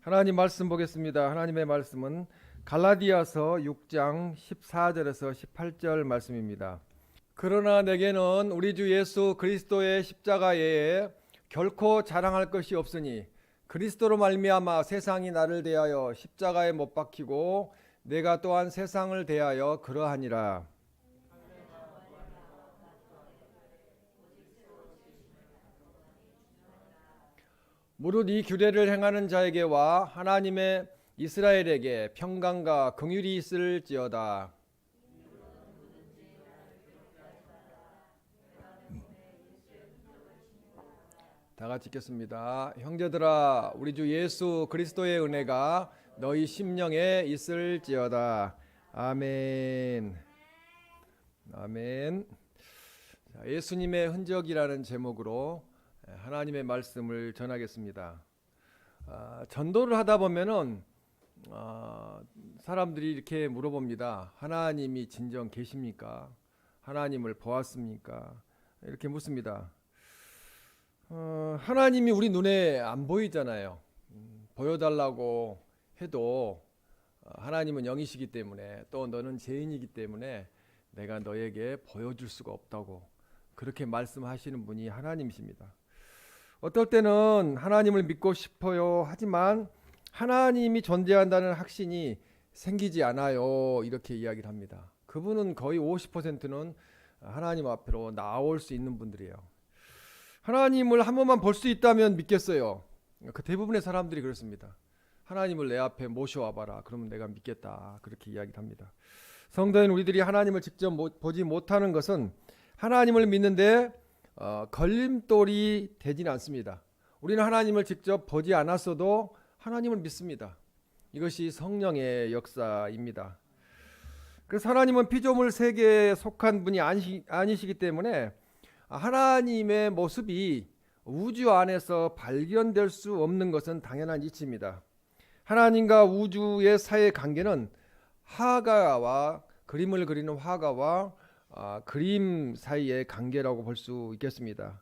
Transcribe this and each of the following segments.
하나님 말씀 보겠습니다. 하나님의 말씀은 갈라디아서 6장 14절에서 18절 말씀입니다. 그러나 내게는 우리 주 예수 그리스도의 십자가 외에 결코 자랑할 것이 없으니 그리스도로 말미암아 세상이 나를 대하여 십자가에 못 박히고 내가 또한 세상을 대하여 그러하니라. 무릇 이 규례를 행하는 자에게와 하나님의 이스라엘에게 평강과 긍휼이 있을지어다. 다 같이 읽겠습니다. 형제들아, 우리 주 예수 그리스도의 은혜가 너희 심령에 있을지어다. 아멘. 아멘. 예수님의 흔적이라는 제목으로 하나님의 말씀을 전하겠습니다. 전도를 하다 보면은 사람들이 이렇게 물어봅니다. 하나님이 진정 계십니까? 하나님을 보았습니까? 이렇게 묻습니다. 하나님이 우리 눈에 안 보이잖아요. 보여달라고 해도 하나님은 영이시기 때문에, 또 너는 죄인이기 때문에 내가 너에게 보여줄 수가 없다고 그렇게 말씀하시는 분이 하나님이십니다. 어떨 때는 하나님을 믿고 싶어요 하지만 하나님이 존재한다는 확신이 생기지 않아요, 이렇게 이야기를 합니다. 그분은 거의 50%는 하나님 앞으로 나올 수 있는 분들이에요. 하나님을 한 번만 볼 수 있다면 믿겠어요. 그 대부분의 사람들이 그렇습니다. 하나님을 내 앞에 모셔와 봐라, 그러면 내가 믿겠다, 그렇게 이야기를 합니다. 성도인 우리들이 하나님을 직접 보지 못하는 것은 하나님을 믿는데 걸림돌이 되지는 않습니다. 우리는 하나님을 직접 보지 않았어도 하나님을 믿습니다. 이것이 성령의 역사입니다. 그래서 하나님은 피조물 세계에 속한 분이 아니시기 때문에 하나님의 모습이 우주 안에서 발견될 수 없는 것은 당연한 이치입니다. 하나님과 우주의 사이의 관계는 화가와 그림을 그리는 화가와 그림 사이의 관계라고 볼 수 있겠습니다.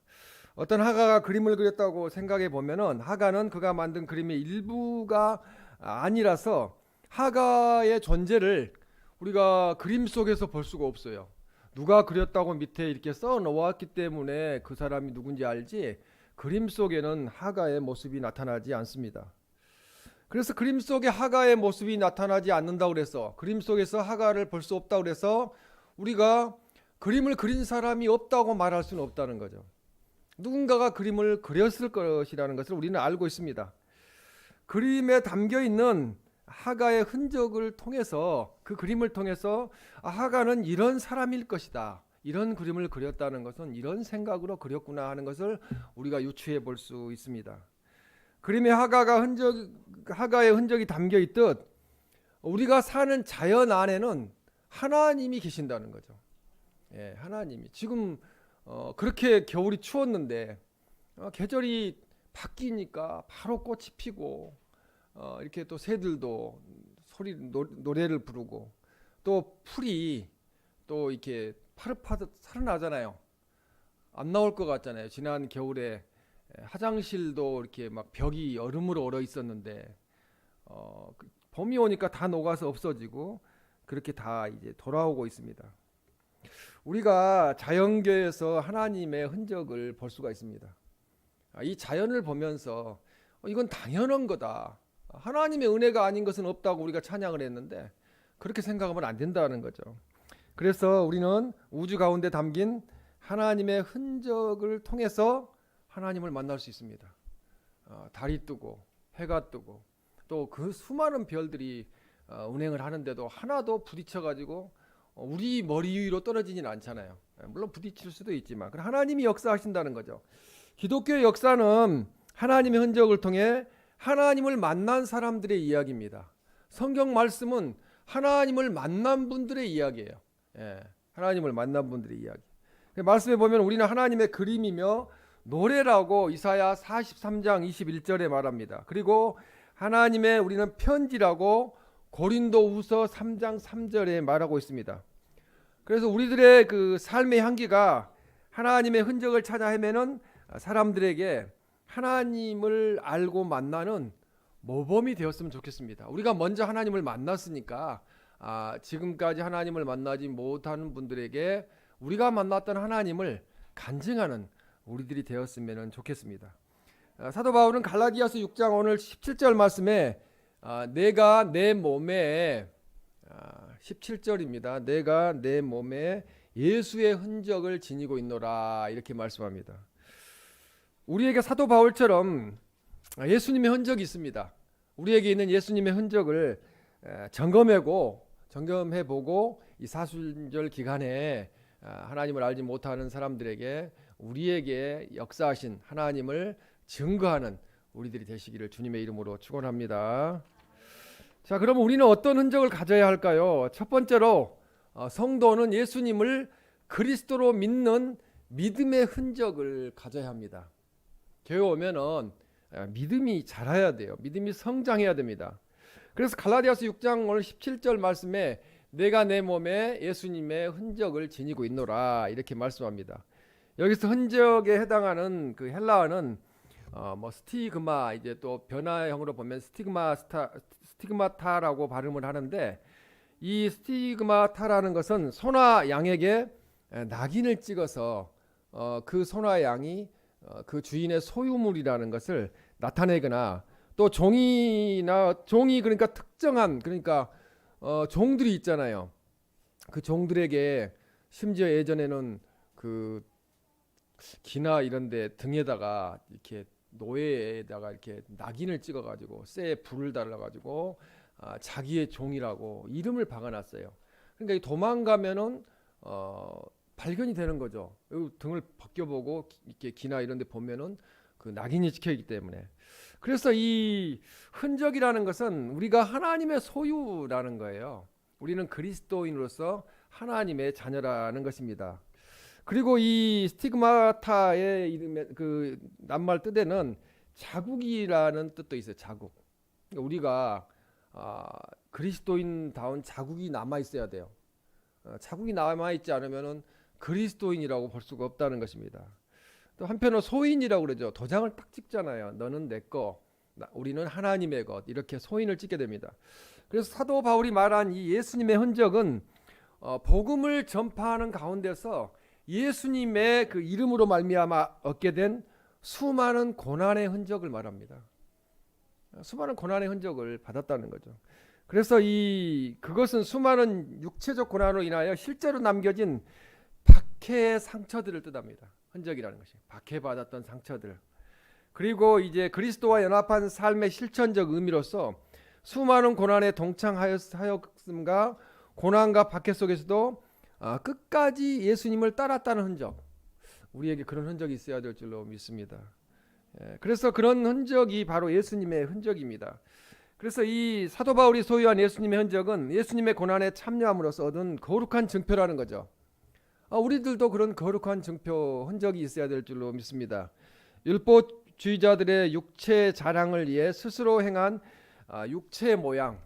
어떤 화가가 그림을 그렸다고 생각해 보면은 화가는 그가 만든 그림의 일부가 아니라서 화가의 존재를 우리가 그림 속에서 볼 수가 없어요. 누가 그렸다고 밑에 이렇게 써 놓았기 때문에 그 사람이 누군지 알지, 그림 속에는 화가의 모습이 나타나지 않습니다. 그래서 그림 속에 화가의 모습이 나타나지 않는다고 그래서, 그림 속에서 화가를 볼 수 없다고 그래서 우리가 그림을 그린 사람이 없다고 말할 수는 없다는 거죠. 누군가가 그림을 그렸을 것이라는 것을 우리는 알고 있습니다. 그림에 담겨 있는 화가의 흔적을 통해서, 그 그림을 통해서 화가는 이런 사람일 것이다, 이런 그림을 그렸다는 것은 이런 생각으로 그렸구나 하는 것을 우리가 유추해 볼 수 있습니다. 그림에 화가의 흔적이 담겨 있듯 우리가 사는 자연 안에는 하나님이 계신다는 거죠. 예, 하나님이 지금 그렇게 겨울이 추웠는데 계절이 바뀌니까 바로 꽃이 피고 이렇게 또 새들도 노래를 부르고 또 풀이 또 이렇게 파릇파릇 살아나잖아요. 안 나올 것 같잖아요. 지난 겨울에 화장실도 이렇게 막 벽이 얼음으로 얼어 있었는데 봄이 오니까 다 녹아서 없어지고 그렇게 다 이제 돌아오고 있습니다. 우리가 자연계에서 하나님의 흔적을 볼 수가 있습니다. 이 자연을 보면서 이건 당연한 거다, 하나님의 은혜가 아닌 것은 없다고 우리가 찬양을 했는데 그렇게 생각하면 안 된다는 거죠. 그래서 우리는 우주 가운데 담긴 하나님의 흔적을 통해서 하나님을 만날 수 있습니다. 달이 뜨고 해가 뜨고 또 그 수많은 별들이 운행을 하는데도 하나도 부딪혀가지고 우리 머리 위로 떨어지진 않잖아요. 물론 부딪힐 수도 있지만 하나님이 역사하신다는 거죠. 기독교의 역사는 하나님의 흔적을 통해 하나님을 만난 사람들의 이야기입니다. 성경 말씀은 하나님을 만난 분들의 이야기예요. 하나님을 만난 분들의 이야기. 말씀에 보면 우리는 하나님의 그림이며 노래라고 이사야 43장 21절에 말합니다. 그리고 하나님의 우리는 편지라고 고린도후서 3장 3절에 말하고 있습니다. 그래서 우리들의 그 삶의 향기가 하나님의 흔적을 찾아 헤매는 사람들에게 하나님을 알고 만나는 모범이 되었으면 좋겠습니다. 우리가 먼저 하나님을 만났으니까 지금까지 하나님을 만나지 못하는 분들에게 우리가 만났던 하나님을 간증하는 우리들이 되었으면 좋겠습니다. 사도 바울은 갈라디아서 6장 오늘 17절 말씀에 내가 내 몸에 17절입니다. 내가 내 몸에 예수의 흔적을 지니고 있노라 이렇게 말씀합니다. 우리에게 사도 바울처럼 예수님의 흔적이 있습니다. 우리에게 있는 예수님의 흔적을 점검해보고 이 사순절 기간에 하나님을 알지 못하는 사람들에게 우리에게 역사하신 하나님을 증거하는 우리들이 되시기를 주님의 이름으로 축원합니다. 자, 그럼 우리는 어떤 흔적을 가져야 할까요? 첫 번째로 성도는 예수님을 그리스도로 믿는 믿음의 흔적을 가져야 합니다. 교회 오면은 믿음이 자라야 돼요. 믿음이 성장해야 됩니다. 그래서 갈라디아서 6장 오늘 17절 말씀에 내가 내 몸에 예수님의 흔적을 지니고 있노라 이렇게 말씀합니다. 여기서 흔적에 해당하는 그 헬라어는 스티그마, 이제 또 변화형으로 보면 스티그마타라고 발음을 하는데, 이 스티그마타라는 것은 소나 양에게 낙인을 찍어서 그 소나 양이 그 주인의 소유물이라는 것을 나타내거나, 또 종이 그러니까 특정한, 그러니까 종들이 있잖아요. 그 종들에게 심지어 예전에는 그 기나 이런데 등에다가 이렇게 노예에다가 이렇게 낙인을 찍어가지고 쇠에 불을 달아가지고 자기의 종이라고 이름을 박아놨어요. 그러니까 도망가면은 발견이 되는 거죠. 등을 벗겨보고 이렇게 기나 이런데 보면은 그 낙인이 찍혀있기 때문에. 그래서 이 흔적이라는 것은 우리가 하나님의 소유라는 거예요. 우리는 그리스도인으로서 하나님의 자녀라는 것입니다. 그리고 이 스티그마타의 이름의 그 낱말 뜻에는 자국이라는 뜻도 있어요. 자국. 그러니까 우리가 그리스도인다운 자국이 남아 있어야 돼요. 자국이 남아 있지 않으면은 그리스도인이라고 볼 수가 없다는 것입니다. 또 한편으로 소인이라고 그러죠. 도장을 딱 찍잖아요. 너는 내 거, 우리는 하나님의 것, 이렇게 소인을 찍게 됩니다. 그래서 사도 바울이 말한 이 예수님의 흔적은 복음을 전파하는 가운데서 예수님의 그 이름으로 말미암아 얻게 된 수많은 고난의 흔적을 말합니다. 수많은 고난의 흔적을 받았다는 거죠. 그래서 그것은 수많은 육체적 고난으로 인하여 실제로 남겨진 박해의 상처들을 뜻합니다. 흔적이라는 것이 박해받았던 상처들. 그리고 이제 그리스도와 연합한 삶의 실천적 의미로서 수많은 고난에 동참하였음과 고난과 박해 속에서도 끝까지 예수님을 따랐다는 흔적, 우리에게 그런 흔적이 있어야 될 줄로 믿습니다. 그래서 그런 흔적이 바로 예수님의 흔적입니다. 그래서 이 사도 바울이 소유한 예수님의 흔적은 예수님의 고난에 참여함으로써 얻은 거룩한 증표라는 거죠. 우리들도 그런 거룩한 증표, 흔적이 있어야 될 줄로 믿습니다. 율법주의자들의 육체 자랑을 위해 스스로 행한 육체의 모양,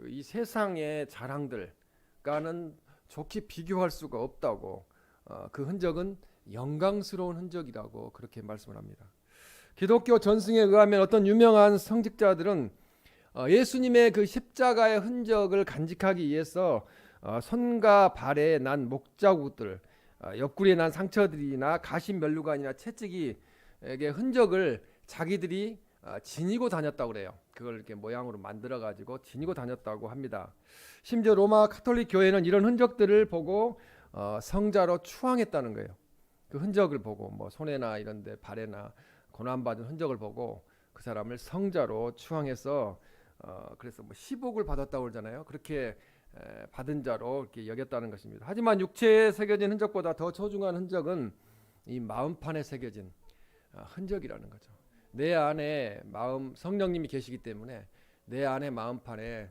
이 세상의 자랑들과는 좋게 비교할 수가 없다고, 그 흔적은 영광스러운 흔적이라고 그렇게 말씀을 합니다. 기독교 전승에 의하면 어떤 유명한 성직자들은 예수님의 그 십자가의 흔적을 간직하기 위해서 손과 발에 난 목자국들, 옆구리에 난 상처들이나 가시 면류관이나 채찍이의 흔적을 자기들이 지니고 다녔다고 그래요. 그걸 이렇게 모양으로 만들어 가지고 지니고 다녔다고 합니다. 심지어 로마 카톨릭 교회는 이런 흔적들을 보고 성자로 추앙했다는 거예요. 그 흔적을 보고 뭐 손에나 이런데 발에나 고난받은 흔적을 보고 그 사람을 성자로 추앙해서 그래서 뭐 시복을 받았다고 그러잖아요. 그렇게 받은 자로 이렇게 여겼다는 것입니다. 하지만 육체에 새겨진 흔적보다 더 소중한 흔적은 이 마음판에 새겨진 흔적이라는 거죠. 내 안에 성령님이 계시기 때문에 내 안에 마음판에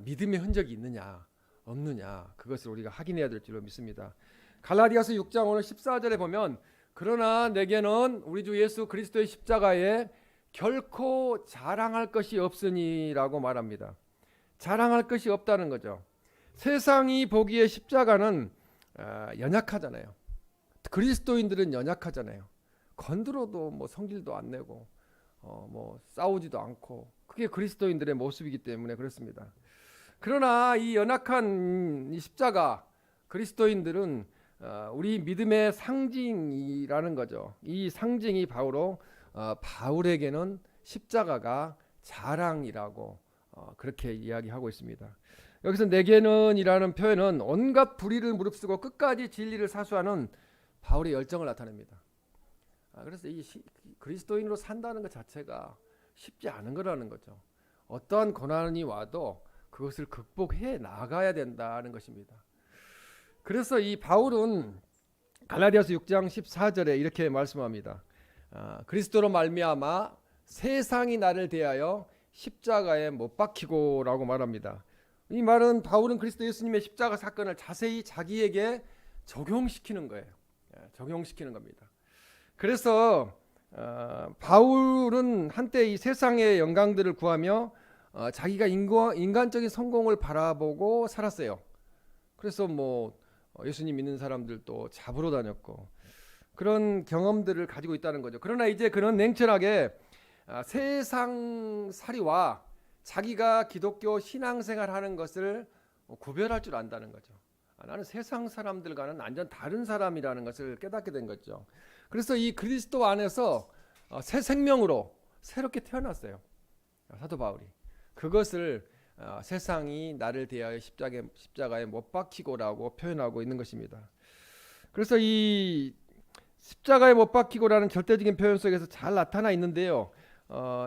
믿음의 흔적이 있느냐 없느냐, 그것을 우리가 확인해야 될 줄로 믿습니다. 갈라디아서 6장 오늘 14절에 보면 그러나 내게는 우리 주 예수 그리스도의 십자가에 결코 자랑할 것이 없으니라고 말합니다. 자랑할 것이 없다는 거죠. 세상이 보기에 십자가는 연약하잖아요. 그리스도인들은 연약하잖아요. 건드려도 뭐 성질도 안 내고 뭐 싸우지도 않고 그게 그리스도인들의 모습이기 때문에 그렇습니다. 그러나 이 연약한 이 십자가 그리스도인들은 우리 믿음의 상징이라는 거죠. 이 상징이 바로 바울에게는 십자가가 자랑이라고 그렇게 이야기하고 있습니다. 여기서 내게는이라는 표현은 온갖 불의를 무릅쓰고 끝까지 진리를 사수하는 바울의 열정을 나타냅니다. 그래서 이 그리스도인으로 산다는 것 자체가 쉽지 않은 거라는 거죠. 어떠한 고난이 와도 그것을 극복해 나가야 된다는 것입니다. 그래서 이 바울은 갈라디아서 6장 14절에 이렇게 말씀합니다. 그리스도로 말미암아 세상이 나를 대하여 십자가에 못 박히고라고 말합니다. 이 말은 바울은 그리스도 예수님의 십자가 사건을 자세히 자기에게 적용시키는 거예요. 적용시키는 겁니다. 그래서 바울은 한때 이 세상의 영광들을 구하며 자기가 인간적인 성공을 바라보고 살았어요. 그래서 뭐 예수님 믿는 사람들도 잡으러 다녔고 그런 경험들을 가지고 있다는 거죠. 그러나 이제 그는 냉철하게 세상살이와 자기가 기독교 신앙생활하는 것을 구별할 줄 안다는 거죠. 나는 세상 사람들과는 완전 다른 사람이라는 것을 깨닫게 된 거죠. 그래서 이 그리스도 안에서 새 생명으로 새롭게 태어났어요. 사도 바울이. 그것을 세상이 나를 대하여 십자가에 못 박히고라고 표현하고 있는 것입니다. 그래서 이 십자가에 못 박히고라는 절대적인 표현 속에서 잘 나타나 있는데요.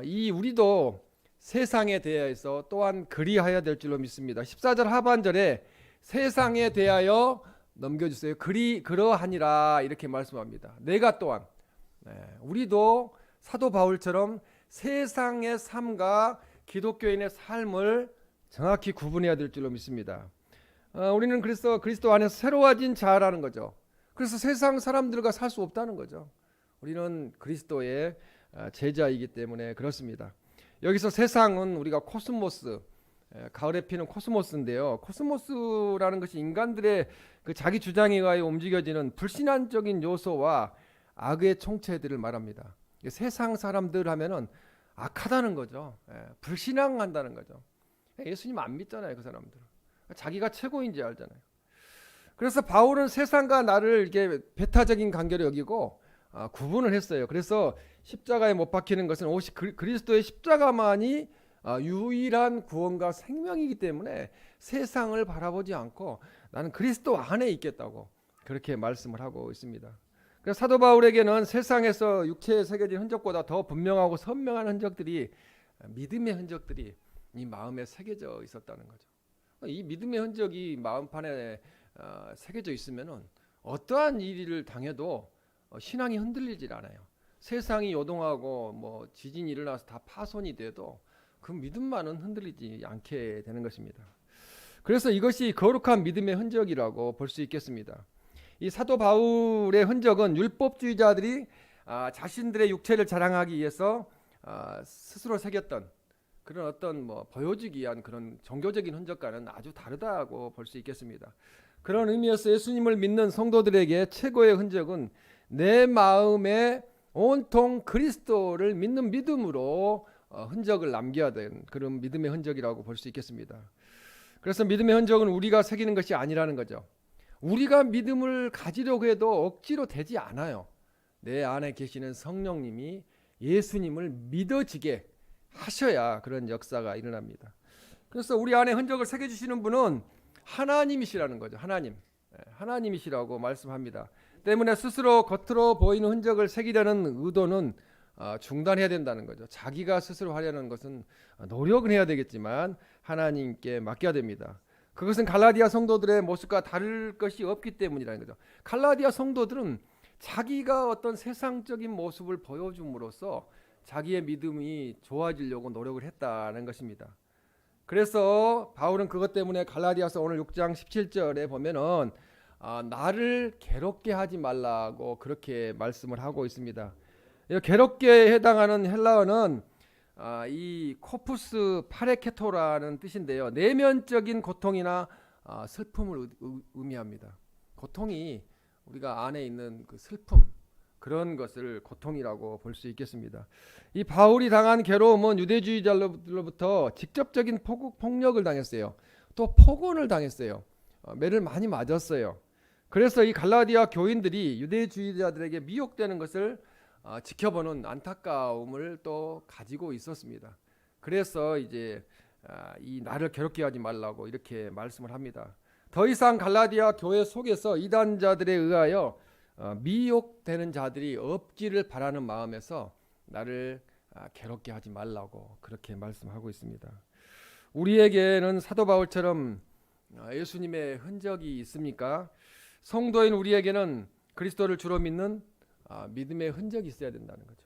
이 우리도 세상에 대해서 또한 그리하여야 될 줄로 믿습니다. 14절 하반절에 세상에 대하여 넘겨주세요. 그러하니라 이렇게 말씀합니다. 내가 또한 우리도 사도 바울처럼 세상의 삶과 기독교인의 삶을 정확히 구분해야 될 줄로 믿습니다. 우리는 그래서 그리스도 안에서 새로워진 자라는 거죠. 그래서 세상 사람들과 살 수 없다는 거죠. 우리는 그리스도의 제자이기 때문에 그렇습니다. 여기서 세상은 우리가 코스모스, 가을에 피는 코스모스인데요. 코스모스라는 것이 인간들의 그 자기 주장에 의하여 움직여지는 불신앙적인 요소와 악의 총체들을 말합니다. 세상 사람들 하면은 악하다는 거죠. 불신앙한다는 거죠. 예수님 안 믿잖아요, 그 사람들은. 자기가 최고인지 알잖아요. 그래서 바울은 세상과 나를 이렇게 배타적인 관계로 여기고 구분을 했어요. 그래서 십자가에 못 박히는 것은 오직 그리스도의 십자가만이 유일한 구원과 생명이기 때문에 세상을 바라보지 않고 나는 그리스도 안에 있겠다고 그렇게 말씀을 하고 있습니다. 그래서 사도 바울에게는 세상에서 육체에 새겨진 흔적보다 더 분명하고 선명한 흔적들이 믿음의 흔적들이 이 마음에 새겨져 있었다는 거죠. 이 믿음의 흔적이 마음판에 새겨져 있으면은 어떠한 일을 당해도 신앙이 흔들리질 않아요. 세상이 요동하고 뭐 지진이 일어나서 다 파손이 돼도 그 믿음만은 흔들리지 않게 되는 것입니다. 그래서 이것이 거룩한 믿음의 흔적이라고 볼 수 있겠습니다. 이 사도 바울의 흔적은 율법주의자들이 자신들의 육체를 자랑하기 위해서 스스로 새겼던 그런 어떤 뭐 보여주기 위한 그런 종교적인 흔적과는 아주 다르다고 볼 수 있겠습니다. 그런 의미에서 예수님을 믿는 성도들에게 최고의 흔적은 내 마음에 온통 그리스도를 믿는 믿음으로 흔적을 남겨야 되는 그런 믿음의 흔적이라고 볼 수 있겠습니다. 그래서 믿음의 흔적은 우리가 새기는 것이 아니라는 거죠. 우리가 믿음을 가지려고 해도 억지로 되지 않아요. 내 안에 계시는 성령님이 예수님을 믿어지게 하셔야 그런 역사가 일어납니다. 그래서 우리 안에 흔적을 새겨주시는 분은 하나님이시라는 거죠. 하나님이시라고 말씀합니다. 때문에 스스로 겉으로 보이는 흔적을 새기려는 의도는 중단해야 된다는 거죠. 자기가 스스로 하려는 것은 노력은 해야 되겠지만 하나님께 맡겨야 됩니다. 그것은 갈라디아 성도들의 모습과 다를 것이 없기 때문이라는 거죠. 갈라디아 성도들은 자기가 어떤 세상적인 모습을 보여줌으로써 자기의 믿음이 좋아지려고 노력을 했다는 것입니다. 그래서 바울은 그것 때문에 갈라디아서 오늘 6장 17절에 보면은 나를 괴롭게 하지 말라고 그렇게 말씀을 하고 있습니다. 괴롭게 해당하는 헬라어는 이 코푸스 파레케토라는 뜻인데요. 내면적인 고통이나 슬픔을 의미합니다. 고통이 우리가 안에 있는 그 슬픔, 그런 것을 고통이라고 볼 수 있겠습니다. 이 바울이 당한 괴로움은 유대주의자들로부터 직접적인 폭력을 당했어요. 또 폭언을 당했어요. 매를 많이 맞았어요. 그래서 이 갈라디아 교인들이 유대주의자들에게 미혹되는 것을 지켜보는 안타까움을 또 가지고 있었습니다. 그래서 이제 이 나를 괴롭게 하지 말라고 이렇게 말씀을 합니다. 더 이상 갈라디아 교회 속에서 이단자들에 의하여 미혹되는 자들이 없기를 바라는 마음에서 나를 괴롭게 하지 말라고 그렇게 말씀하고 있습니다. 우리에게는 사도 바울처럼 예수님의 흔적이 있습니까? 성도인 우리에게는 그리스도를 주로 믿는 믿음의 흔적이 있어야 된다는 거죠.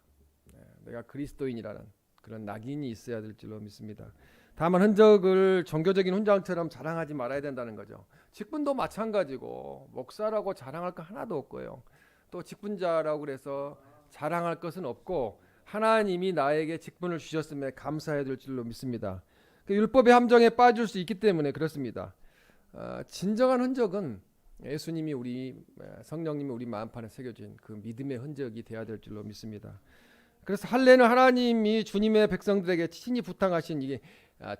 내가 그리스도인이라는 그런 낙인이 있어야 될 줄로 믿습니다. 다만 흔적을 종교적인 훈장처럼 자랑하지 말아야 된다는 거죠. 직분도 마찬가지고 목사라고 자랑할 거 하나도 없고요. 또 직분자라고 그래서 자랑할 것은 없고 하나님이 나에게 직분을 주셨음에 감사해야 될 줄로 믿습니다. 율법의 함정에 빠질 수 있기 때문에 그렇습니다. 진정한 흔적은 예수님이 성령님이 우리 마음판에 새겨진 그 믿음의 흔적이 되어야 될 줄로 믿습니다. 그래서 할례는 하나님이 주님의 백성들에게 친히 부탁하신 이게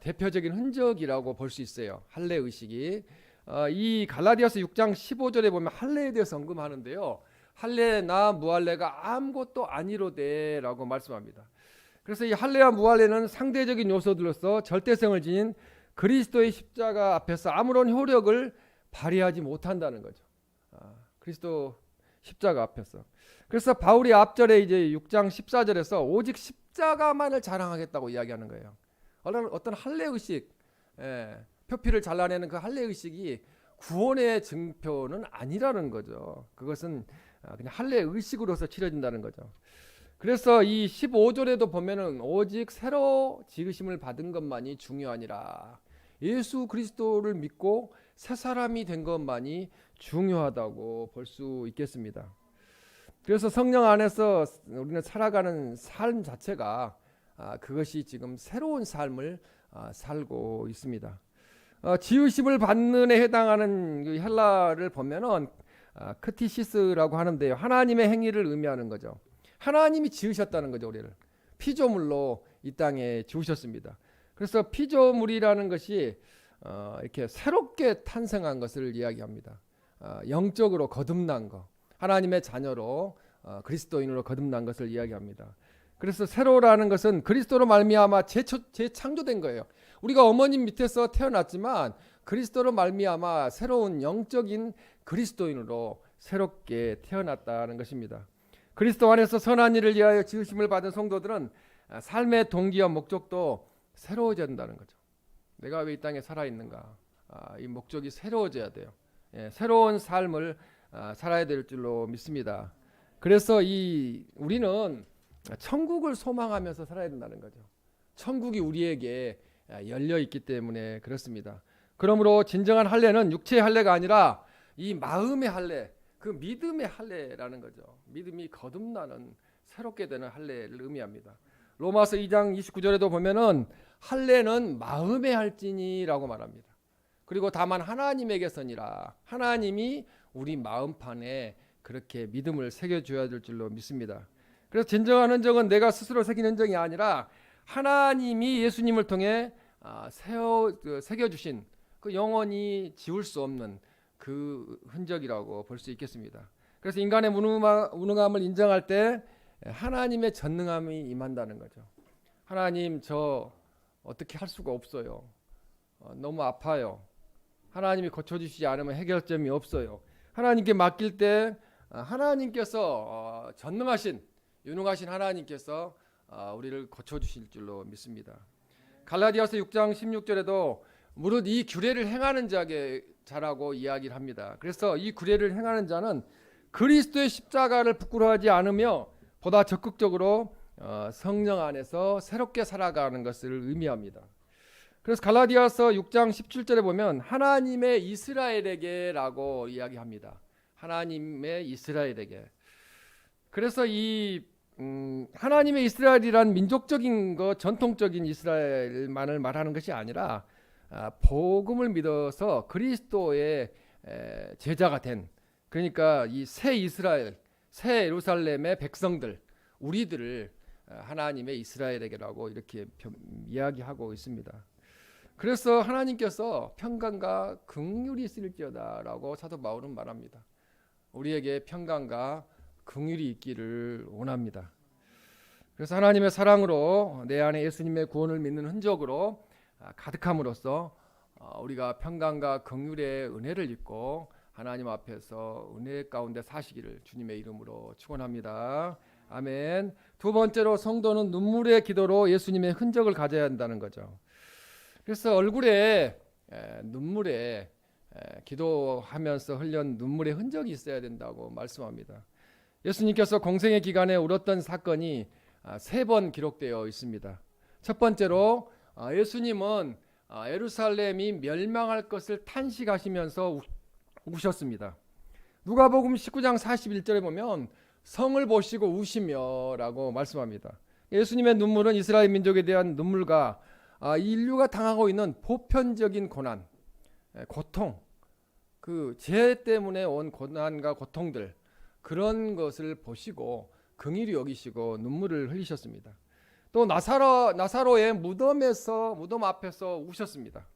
대표적인 흔적이라고 볼 수 있어요. 할례 의식이 이 갈라디아서 6장 15절에 보면 할례에 대해서 언급하는데요. 할례나 무할례가 아무것도 아니로되라고 말씀합니다. 그래서 이 할례와 무할례는 상대적인 요소들로서 절대성을 지닌 그리스도의 십자가 앞에서 아무런 효력을 발휘하지 못한다는 거죠. 그리스도 십자가 앞에서. 그래서 바울이 앞절에 이제 6장 14절에서 오직 십자가만을 자랑하겠다고 이야기하는 거예요. 어떤 할례 의식, 표피를 잘라내는 그 할례 의식이 구원의 증표는 아니라는 거죠. 그것은 그냥 할례 의식으로서 치러진다는 거죠. 그래서 이 15절에도 보면은 오직 새로 지으심을 받은 것만이 중요하니라. 예수 그리스도를 믿고 새 사람이 된 것만이 중요하다고 볼 수 있겠습니다. 그래서 성령 안에서 우리는 살아가는 삶 자체가 그것이 지금 새로운 삶을 살고 있습니다. 지으심을 받는에 해당하는 그 헬라를 보면은 크티시스라고 하는데요. 하나님의 행위를 의미하는 거죠. 하나님이 지으셨다는 거죠. 우리를 피조물로 이 땅에 지으셨습니다. 그래서 피조물이라는 것이 이렇게 새롭게 탄생한 것을 이야기합니다. 영적으로 거듭난 것, 하나님의 자녀로 그리스도인으로 거듭난 것을 이야기합니다. 그래서 새로라는 것은 그리스도로 말미암아 재창조된 거예요. 우리가 어머님 밑에서 태어났지만 그리스도로 말미암아 새로운 영적인 그리스도인으로 새롭게 태어났다는 것입니다. 그리스도 안에서 선한 일을 위하여 지으심을 받은 성도들은 삶의 동기와 목적도 새로워진다는 거죠. 내가 왜 이 땅에 살아있는가? 이 목적이 새로워져야 돼요. 새로운 삶을 살아야 될 줄로 믿습니다. 그래서 우리는 천국을 소망하면서 살아야 된다는 거죠. 천국이 우리에게 열려 있기 때문에 그렇습니다. 그러므로 진정한 할례는 육체의 할례가 아니라 이 마음의 할례, 그 믿음의 할례라는 거죠. 믿음이 거듭나는 새롭게 되는 할례를 의미합니다. 로마서 2장 29절에도 보면은 할례는 마음의 할지니라고 말합니다. 그리고 다만 하나님에게서니라. 하나님이 우리 마음판에 그렇게 믿음을 새겨줘야 될 줄로 믿습니다. 그래서 진정한 흔적은 내가 스스로 새긴 흔적이 아니라 하나님이 예수님을 통해 새겨주신 그 영원히 지울 수 없는 그 흔적이라고 볼 수 있겠습니다. 그래서 인간의 무능함을 인정할 때 하나님의 전능함이 임한다는 거죠. 하나님, 저 어떻게 할 수가 없어요. 너무 아파요. 하나님이 고쳐주시지 않으면 해결점이 없어요. 하나님께 맡길 때 하나님께서 전능하신 유능하신 하나님께서 우리를 고쳐주실 줄로 믿습니다. 갈라디아서 6장 16절에도 무릇 이 규례를 행하는 자라고 이야기를 합니다. 그래서 이 규례를 행하는 자는 그리스도의 십자가를 부끄러워하지 않으며 보다 적극적으로 성령 안에서 새롭게 살아가는 것을 의미합니다. 그래서 갈라디아서 6장 17절에 보면 하나님의 이스라엘에게라고 이야기합니다. 하나님의 이스라엘에게. 그래서 하나님의 이스라엘이란 민족적인 것, 전통적인 이스라엘만을 말하는 것이 아니라 복음을 믿어서 그리스도의 제자가 된, 그러니까 이 새 이스라엘, 새 예루살렘의 백성들, 우리들을 하나님의 이스라엘에게라고 이렇게 이야기하고 있습니다. 그래서 하나님께서 평강과 긍휼이 있을지어다라고 사도 바울은 말합니다. 우리에게 평강과 긍휼이 있기를 원합니다. 그래서 하나님의 사랑으로 내 안에 예수님의 구원을 믿는 흔적으로 가득함으로써 우리가 평강과 긍휼의 은혜를 입고 하나님 앞에서 은혜 가운데 사시기를 주님의 이름으로 축원합니다. 아멘. 두 번째로 성도는 눈물의 기도로 예수님의 흔적을 가져야 한다는 거죠. 그래서 얼굴에 눈물에 기도하면서 흘린 눈물의 흔적이 있어야 된다고 말씀합니다. 예수님께서 공생의 기간에 울었던 사건이 3번 기록되어 있습니다. 첫 번째로 예수님은 예루살렘이 멸망할 것을 탄식하시면서 우셨습니다. 누가복음 19장 41절에 보면 성을 보시고 우시며라고 말씀합니다. 예수님의 눈물은 이스라엘 민족에 대한 눈물과 인류가 당하고 있는 보편적인 고난, 고통, 그 죄 때문에 온 고난과 고통들, 그런 것을 보시고 긍휼히 여기시고 눈물을 흘리셨습니다. 또 나사로의 무덤 앞에서 우셨습니다.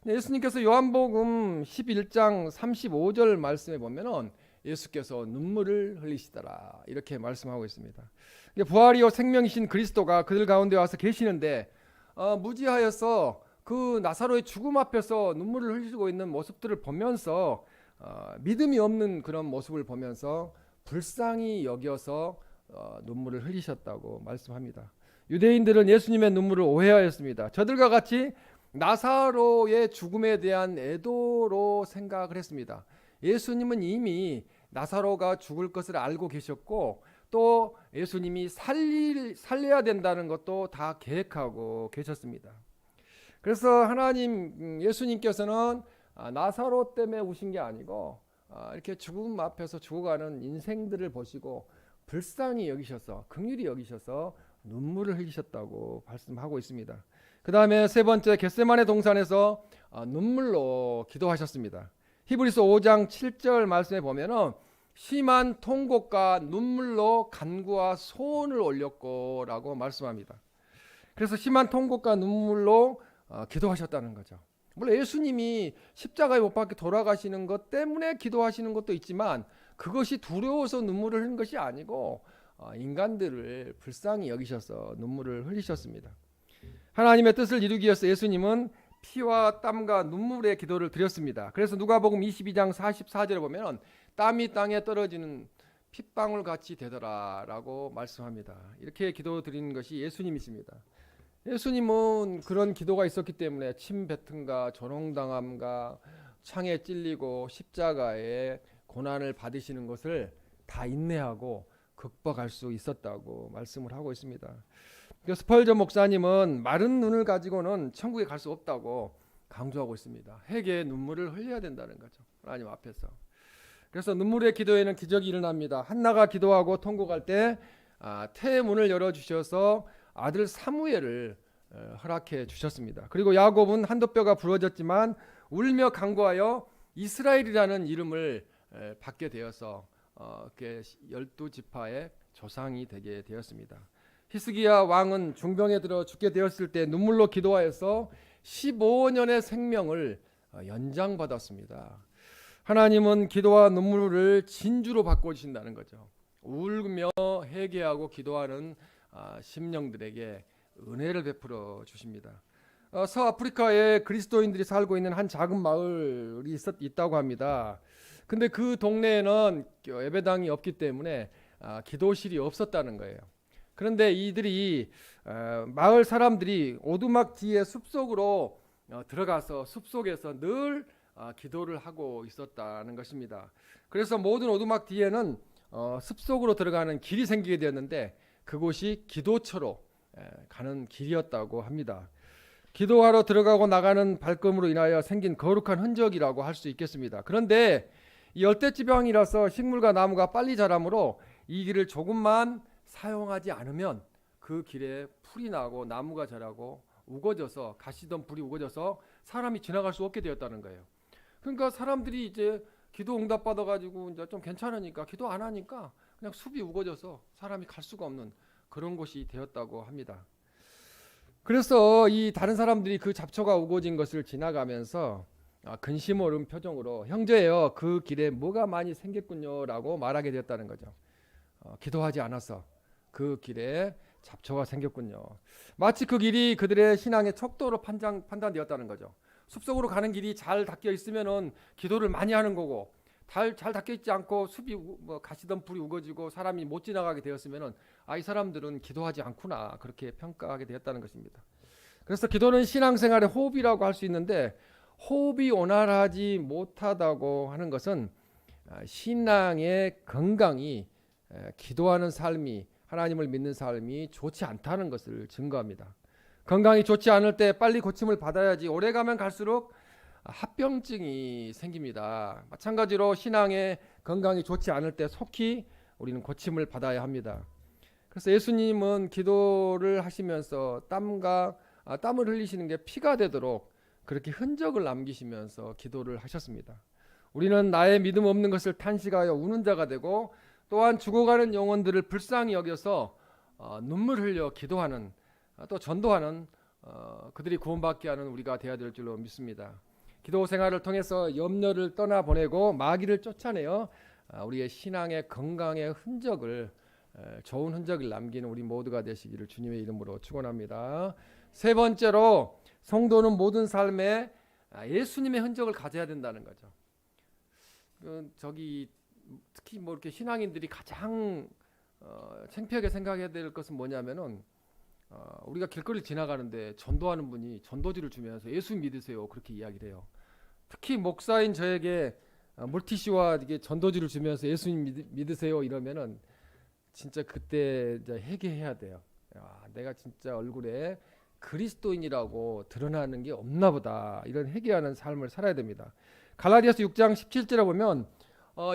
예수님께서 요한복음 11장 35절 말씀에 보면은 예수께서 눈물을 흘리시더라 이렇게 말씀하고 있습니다. 부활이요 생명이신 그리스도가 그들 가운데 와서 계시는데 무지하여서 그 나사로의 죽음 앞에서 눈물을 흘리고 있는 모습들을 보면서 믿음이 없는 그런 모습을 보면서 불쌍히 여겨서 눈물을 흘리셨다고 말씀합니다. 유대인들은 예수님의 눈물을 오해하였습니다. 저들과 같이 나사로의 죽음에 대한 애도로 생각을 했습니다. 예수님은 이미 나사로가 죽을 것을 알고 계셨고 또 예수님이 살려야 된다는 것도 다 계획하고 계셨습니다. 그래서 하나님 예수님께서는 나사로 때문에 우신 게 아니고 이렇게 죽음 앞에서 죽어가는 인생들을 보시고 불쌍히 여기셔서 긍휼히 여기셔서 눈물을 흘리셨다고 말씀하고 있습니다. 그 다음에 세 번째 겟세마네 동산에서 눈물로 기도하셨습니다. 히브리서 5장 7절 말씀에 보면은 심한 통곡과 눈물로 간구와 소원을 올렸고라고 말씀합니다. 그래서 심한 통곡과 눈물로 기도하셨다는 거죠. 물론 예수님이 십자가에 못 박혀 돌아가시는 것 때문에 기도하시는 것도 있지만 그것이 두려워서 눈물을 흘린 것이 아니고 인간들을 불쌍히 여기셔서 눈물을 흘리셨습니다. 하나님의 뜻을 이루기 위해서 예수님은 피와 땀과 눈물의 기도를 드렸습니다. 그래서 누가복음 22장 44절에 보면 땀이 땅에 떨어지는 핏방울 같이 되더라라고 말씀합니다. 이렇게 기도 드리는 것이 예수님이십니다. 예수님은 그런 기도가 있었기 때문에 침뱉음과 조롱당함과 창에 찔리고 십자가에 고난을 받으시는 것을 다 인내하고 극복할 수 있었다고 말씀을 하고 있습니다. 스펄전 목사님은 마른 눈을 가지고는 천국에 갈 수 없다고 강조하고 있습니다. 회개의 눈물을 흘려야 된다는 거죠. 하나님 앞에서. 그래서 눈물의 기도에는 기적이 일어납니다. 한나가 기도하고 통곡할 때 태의 문을 열어주셔서 아들 사무엘을 허락해 주셨습니다. 그리고 야곱은 한도 뼈가 부러졌지만 울며 간구하여 이스라엘이라는 이름을 받게 되어서 12지파의 조상이 되게 되었습니다. 히스기야 왕은 중병에 들어 죽게 되었을 때 눈물로 기도하여서 15년의 생명을 연장받았습니다. 하나님은 기도와 눈물을 진주로 바꿔주신다는 거죠. 울며 회개하고 기도하는 심령들에게 은혜를 베풀어 주십니다. 서아프리카에 그리스도인들이 살고 있는 한 작은 마을이 있다고 합니다. 근데 그 동네에는 예배당이 없기 때문에 기도실이 없었다는 거예요. 그런데 이들이 마을 사람들이 오두막 뒤에 숲속으로 들어가서 숲속에서 늘 기도를 하고 있었다는 것입니다. 그래서 모든 오두막 뒤에는 숲속으로 들어가는 길이 생기게 되었는데 그곳이 기도처로 가는 길이었다고 합니다. 기도하러 들어가고 나가는 발걸음으로 인하여 생긴 거룩한 흔적이라고 할 수 있겠습니다. 그런데 이 열대지방이라서 식물과 나무가 빨리 자라므로 이 길을 조금만 사용하지 않으면 그 길에 풀이 나고 나무가 자라고 우거져서 가시던 불이 우거져서 사람이 지나갈 수 없게 되었다는 거예요. 그러니까 사람들이 이제 기도 응답 받아가지고 이제 좀 괜찮으니까 기도 안 하니까 그냥 숲이 우거져서 사람이 갈 수가 없는 그런 곳이 되었다고 합니다. 그래서 이 다른 사람들이 그 잡초가 우거진 것을 지나가면서 근심 어린 표정으로 형제여 그 길에 뭐가 많이 생겼군요라고 말하게 되었다는 거죠. 기도하지 않아서 그 길에 잡초가 생겼군요. 마치 그 길이 그들의 신앙의 척도로 판단되었다는 거죠. 숲속으로 가는 길이 잘 닦여 있으면은 기도를 많이 하는 거고, 잘 닦여 있지 않고 숲이 가시던 불이 우거지고 사람이 못 지나가게 되었으면은 이 사람들은 기도하지 않구나 그렇게 평가하게 되었다는 것입니다. 그래서 기도는 신앙생활의 호흡이라고 할 수 있는데, 호흡이 원활하지 못하다고 하는 것은 신앙의 건강이, 기도하는 삶이, 하나님을 믿는 삶이 좋지 않다는 것을 증거합니다. 건강이 좋지 않을 때 빨리 고침을 받아야지 오래 가면 갈수록 합병증이 생깁니다. 마찬가지로 신앙의 건강이 좋지 않을 때 속히 우리는 고침을 받아야 합니다. 그래서 예수님은 기도를 하시면서 땀을 흘리시는 게 피가 되도록 그렇게 흔적을 남기시면서 기도를 하셨습니다. 우리는 나의 믿음 없는 것을 탄식하여 우는 자가 되고, 또한 죽어가는 영혼들을 불쌍히 여겨서 눈물 흘려 기도하는, 또 전도하는, 그들이 구원받게 하는 우리가 되어야 될 줄로 믿습니다. 기도 생활을 통해서 염려를 떠나보내고 마귀를 쫓아내어 우리의 신앙의 건강의 흔적을, 좋은 흔적을 남기는 우리 모두가 되시기를 주님의 이름으로 축원합니다. 세 번째로, 성도는 모든 삶에 예수님의 흔적을 가져야 된다는 거죠. 특히 이렇게 신앙인들이 가장 창피하게 생각해야 될 것은 뭐냐면은, 우리가 길거리를 지나가는데 전도하는 분이 전도지를 주면서 예수 믿으세요 그렇게 이야기를 해요. 특히 목사인 저에게 물티슈와 이게 전도지를 주면서 예수님 믿으세요 이러면은 진짜 그때 이제 회개해야 돼요. 내가 진짜 얼굴에 그리스도인이라고 드러나는 게 없나 보다, 이런 회개하는 삶을 살아야 됩니다. 갈라디아서 6장 17절에 보면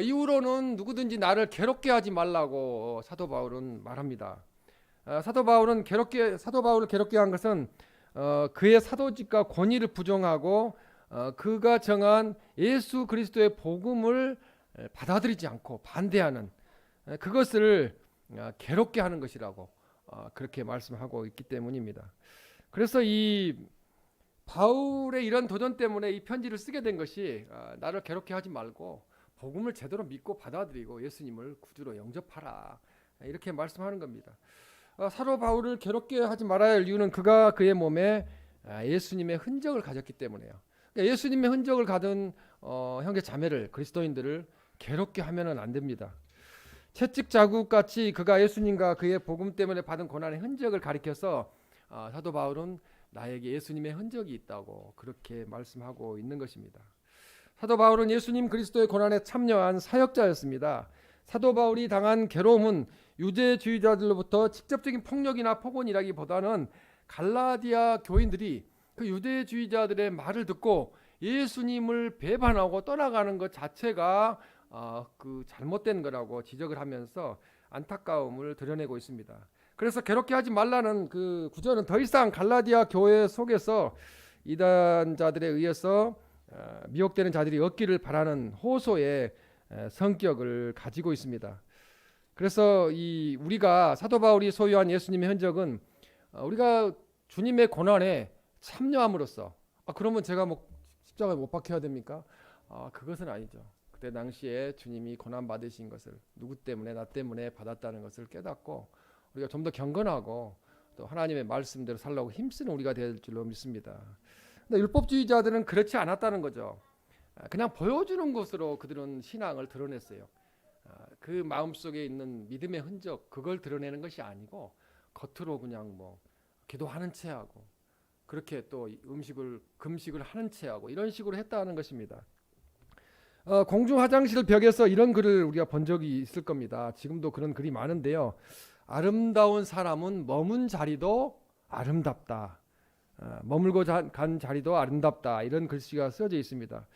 이후로는 누구든지 나를 괴롭게 하지 말라고 사도 바울은 말합니다. 사도 바울을 괴롭게 한 것은 그의 사도직과 권위를 부정하고 그가 정한 예수 그리스도의 복음을 받아들이지 않고 반대하는, 그것을 괴롭게 하는 것이라고 그렇게 말씀하고 있기 때문입니다. 그래서 이 바울의 이런 도전 때문에 이 편지를 쓰게 된 것이, 나를 괴롭게 하지 말고 복음을 제대로 믿고 받아들이고 예수님을 구주로 영접하라, 이렇게 말씀하는 겁니다. 사도 바울을 괴롭게 하지 말아야 할 이유는 그가 그의 몸에 예수님의 흔적을 가졌기 때문에요. 그러니까 예수님의 흔적을 가진 형제 자매를, 그리스도인들을 괴롭게 하면은 안 됩니다. 채찍 자국같이 그가 예수님과 그의 복음 때문에 받은 고난의 흔적을 가리켜서 사도 바울은 나에게 예수님의 흔적이 있다고 그렇게 말씀하고 있는 것입니다. 사도 바울은 예수님 그리스도의 고난에 참여한 사역자였습니다. 사도 바울이 당한 괴로움은 유대주의자들로부터 직접적인 폭력이나 폭언이라기보다는 갈라디아 교인들이 그 유대주의자들의 말을 듣고 예수님을 배반하고 떠나가는 것 자체가 그 잘못된 거라고 지적을 하면서 안타까움을 드러내고 있습니다. 그래서 괴롭게 하지 말라는 그 구절은 더 이상 갈라디아 교회 속에서 이단자들에 의해서 미혹되는 자들이 얻기를 바라는 호소의 성격을 가지고 있습니다. 그래서 우리가 사도 바울이 소유한 예수님의 흔적은 우리가 주님의 고난에 참여함으로써, 그러면 제가 십자가에 못 박혀야 됩니까? 그것은 아니죠. 그때 당시에 주님이 고난 받으신 것을 누구 때문에, 나 때문에 받았다는 것을 깨닫고 우리가 좀 더 경건하고 또 하나님의 말씀대로 살려고 힘쓰는 우리가 될 줄로 믿습니다. 근데 율법주의자들은 그렇지 않았다는 거죠. 그냥 보여주는 것으로 그들은 신앙을 드러냈어요. 그 마음속에 있는 믿음의 흔적, 그걸 드러내는 것이 아니고 겉으로 그냥 기도하는 체하고 그렇게 또 금식을 하는 체하고 이런 식으로 했다는 것입니다. 공중 화장실 벽에서 이런 글을 우리가 본 적이 있을 겁니다. 지금도 그런 글이 많은데요. 아름다운 사람은 머문 자리도 아름답다. 머물고 간 자리도 아름답다. 이런 글씨가 써져 있습니다.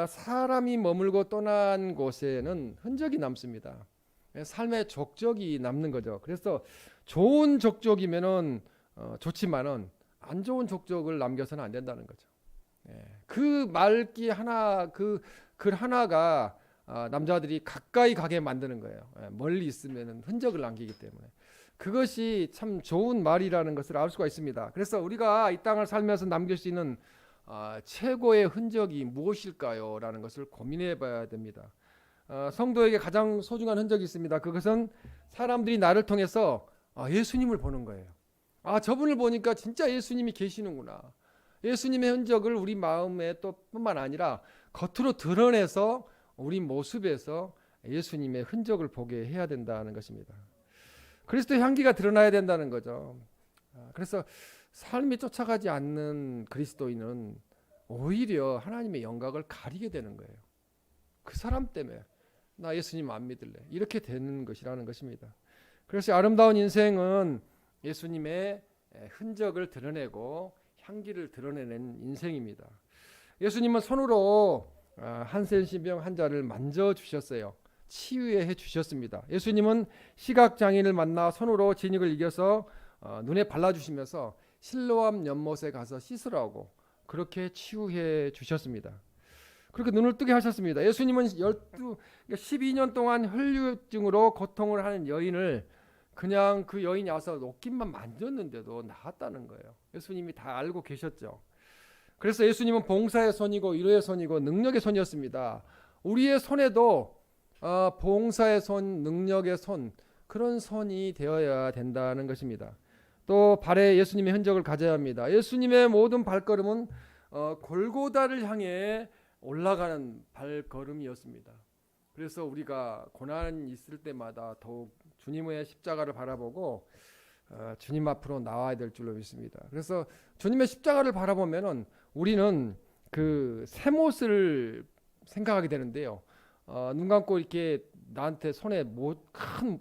사람이 머물고 떠난 곳에는 흔적이 남습니다. 삶의 족적이 남는 거죠. 그래서 좋은 족적이면은 좋지만은 안 좋은 족적을 남겨서는 안 된다는 거죠. 그 말기 하나, 그 글 하나가 남자들이 가까이 가게 만드는 거예요. 멀리 있으면 흔적을 남기기 때문에. 그것이 참 좋은 말이라는 것을 알 수가 있습니다. 그래서 우리가 이 땅을 살면서 남길 수 있는 최고의 흔적이 무엇일까요? 라는 것을 고민해 봐야 됩니다. 성도에게 가장 소중한 흔적이 있습니다. 그것은 사람들이 나를 통해서 예수님을 보는 거예요. 저분을 보니까 진짜 예수님이 계시는구나. 예수님의 흔적을 우리 마음에 또 뿐만 아니라 겉으로 드러내서 우리 모습에서 예수님의 흔적을 보게 해야 된다는 것입니다. 그리스도의 향기가 드러나야 된다는 거죠. 그래서 삶이 쫓아가지 않는 그리스도인은 오히려 하나님의 영광을 가리게 되는 거예요. 그 사람 때문에 나 예수님 안 믿을래. 이렇게 되는 것이라는 것입니다. 그래서 아름다운 인생은 예수님의 흔적을 드러내고 향기를 드러내는 인생입니다. 예수님은 손으로 한센신병 환자를 만져주셨어요. 치유해 주셨습니다. 예수님은 시각장애인을 만나 손으로 진흙을 이겨서 눈에 발라주시면서 실로암 연못에 가서 씻으라고 그렇게 치유해 주셨습니다. 그렇게 눈을 뜨게 하셨습니다. 예수님은 12년 동안 혈류증으로 고통을 하는 여인을 그냥 그 여인이 와서 옷깃만 만졌는데도 나았다는 거예요. 예수님이 다 알고 계셨죠. 그래서 예수님은 봉사의 손이고 위로의 손이고 능력의 손이었습니다. 우리의 손에도 봉사의 손, 능력의 손, 그런 손이 되어야 된다는 것입니다. 또 발에 예수님의 흔적을 가져야 합니다. 예수님의 모든 발걸음은 골고다를 향해 올라가는 발걸음이었습니다. 그래서 우리가 고난이 있을 때마다 더욱 주님의 십자가를 바라보고 주님 앞으로 나와야 될 줄로 믿습니다. 그래서 주님의 십자가를 바라보면은 우리는 그 새못을 생각하게 되는데요. 눈 감고 이렇게 나한테 손에 큰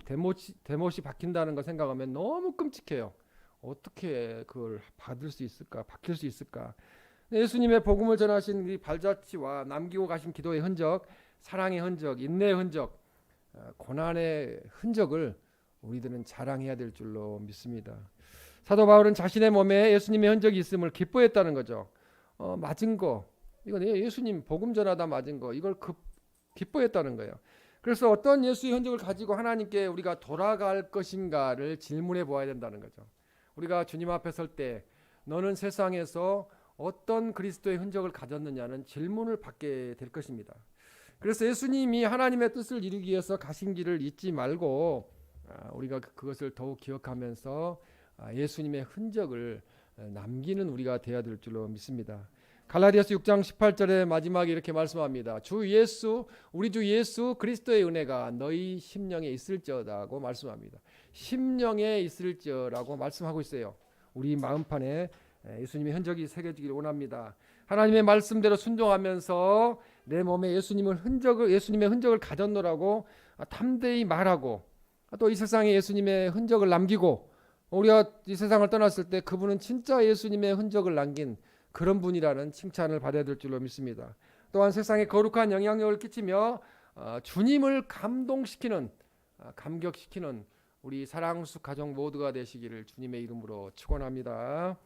대못이 박힌다는 걸 생각하면 너무 끔찍해요. 어떻게 그걸 받을 수 있을까? 박힐 수 있을까? 예수님의 복음을 전하신 이 발자취와 남기고 가신 기도의 흔적, 사랑의 흔적, 인내의 흔적, 고난의 흔적을 우리들은 자랑해야 될 줄로 믿습니다. 사도 바울은 자신의 몸에 예수님의 흔적이 있음을 기뻐했다는 거죠. 맞은 거, 이건 예수님 복음 전하다 맞은 거, 이걸 기뻐했다는 거예요. 그래서 어떤 예수의 흔적을 가지고 하나님께 우리가 돌아갈 것인가를 질문해 보아야 된다는 거죠. 우리가 주님 앞에 설 때 너는 세상에서 어떤 그리스도의 흔적을 가졌느냐는 질문을 받게 될 것입니다. 그래서 예수님이 하나님의 뜻을 이루기 위해서 가신 길을 잊지 말고 우리가 그것을 더욱 기억하면서 예수님의 흔적을 남기는 우리가 되어야 될 줄로 믿습니다. 갈라디아서 6장 18절의 마지막에 이렇게 말씀합니다. 우리 주 예수 그리스도의 은혜가 너희 심령에 있을지어다고 말씀합니다. 심령에 있을지어라고 말씀하고 있어요. 우리 마음판에 예수님의 흔적이 새겨지기를 원합니다. 하나님의 말씀대로 순종하면서 내 몸에 예수님의 흔적을 가졌노라고 담대히 말하고 또 이 세상에 예수님의 흔적을 남기고 우리가 이 세상을 떠났을 때 그분은 진짜 예수님의 흔적을 남긴 그런 분이라는 칭찬을 받아야 될 줄로 믿습니다. 또한 세상에 거룩한 영향력을 끼치며 주님을 감동시키는 감격시키는 우리 사랑수 가족 모두가 되시기를 주님의 이름으로 축원합니다.